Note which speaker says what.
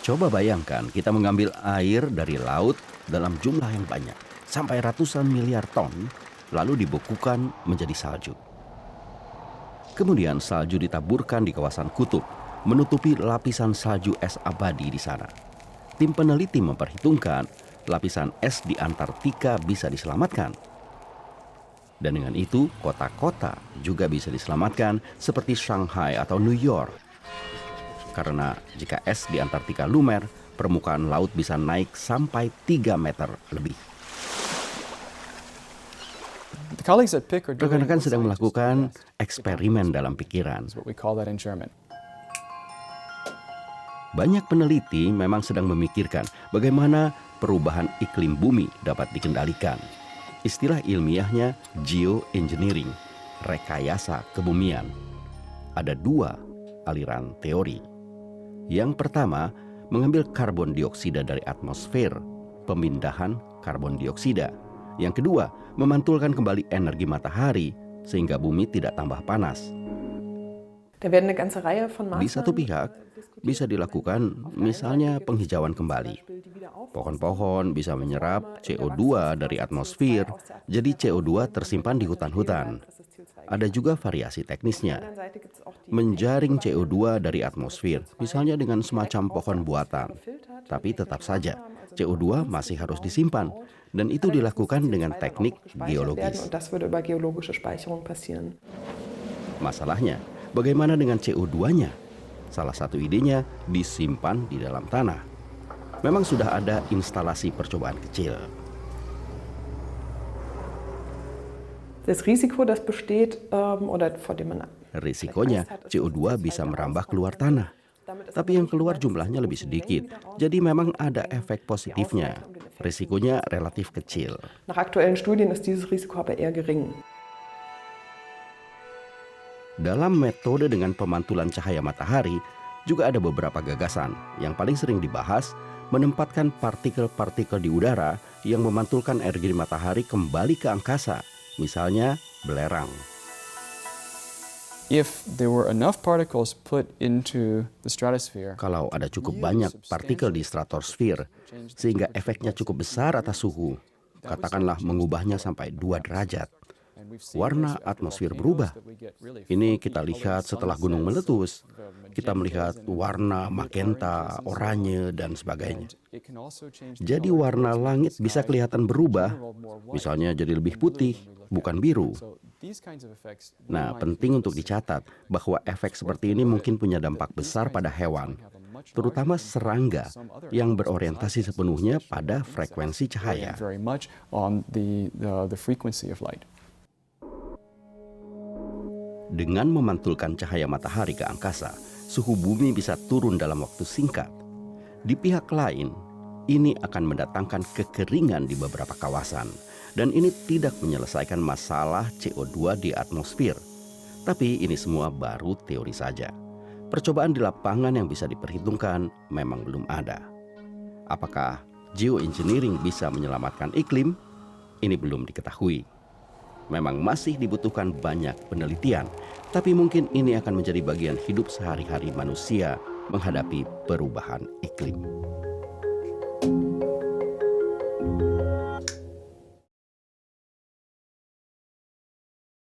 Speaker 1: Coba bayangkan kita mengambil air dari laut dalam jumlah yang banyak, sampai ratusan miliar ton, lalu dibekukan menjadi salju. Kemudian salju ditaburkan di kawasan kutub, menutupi lapisan salju es abadi di sana. Tim peneliti memperhitungkan lapisan es di Antartika bisa diselamatkan. Dan dengan itu, kota-kota juga bisa diselamatkan seperti Shanghai atau New York. Karena jika es di Antartika lumer, permukaan laut bisa naik sampai 3 meter lebih. Rekan-rekan sedang melakukan eksperimen dalam pikiran. Banyak peneliti memang sedang memikirkan bagaimana perubahan iklim bumi dapat dikendalikan. Istilah ilmiahnya geoengineering, rekayasa kebumian. Ada 2 aliran teori. Yang pertama, mengambil karbon dioksida dari atmosfer, pemindahan karbon dioksida. Yang kedua, memantulkan kembali energi matahari sehingga bumi tidak tambah panas. Di satu pihak, bisa dilakukan misalnya penghijauan kembali. Pohon-pohon bisa menyerap CO2 dari atmosfer, jadi CO2 tersimpan di hutan-hutan. Ada juga variasi teknisnya. Menjaring CO2 dari atmosfer, misalnya dengan semacam pohon buatan. Tapi tetap saja, CO2 masih harus disimpan, dan itu dilakukan dengan teknik geologis. Masalahnya, bagaimana dengan CO2-nya? Salah satu idenya disimpan di dalam tanah. Memang sudah ada instalasi percobaan kecil. Risikonya CO2 bisa merambah keluar tanah. Tapi yang keluar jumlahnya lebih sedikit. Jadi memang ada efek positifnya. Risikonya relatif kecil. Dalam metode dengan pemantulan cahaya matahari, juga ada beberapa gagasan. Yang paling sering dibahas, menempatkan partikel-partikel di udara yang memantulkan energi matahari kembali ke angkasa, misalnya belerang. Kalau ada cukup banyak partikel di stratosfer, sehingga efeknya cukup besar atas suhu, katakanlah mengubahnya sampai 2 derajat, warna atmosfer berubah. Ini kita lihat setelah gunung meletus. Kita melihat warna magenta, oranye, dan sebagainya. Jadi warna langit bisa kelihatan berubah, misalnya jadi lebih putih, bukan biru. Nah, penting untuk dicatat bahwa efek seperti ini mungkin punya dampak besar pada hewan, terutama serangga yang berorientasi sepenuhnya pada frekuensi cahaya. Dengan memantulkan cahaya matahari ke angkasa, suhu bumi bisa turun dalam waktu singkat. Di pihak lain, ini akan mendatangkan kekeringan di beberapa kawasan. Dan ini tidak menyelesaikan masalah CO2 di atmosfer. Tapi ini semua baru teori saja. Percobaan di lapangan yang bisa diperhitungkan memang belum ada. Apakah geoengineering bisa menyelamatkan iklim? Ini belum diketahui. Memang masih dibutuhkan banyak penelitian, tapi mungkin ini akan menjadi bagian hidup sehari-hari manusia menghadapi perubahan iklim.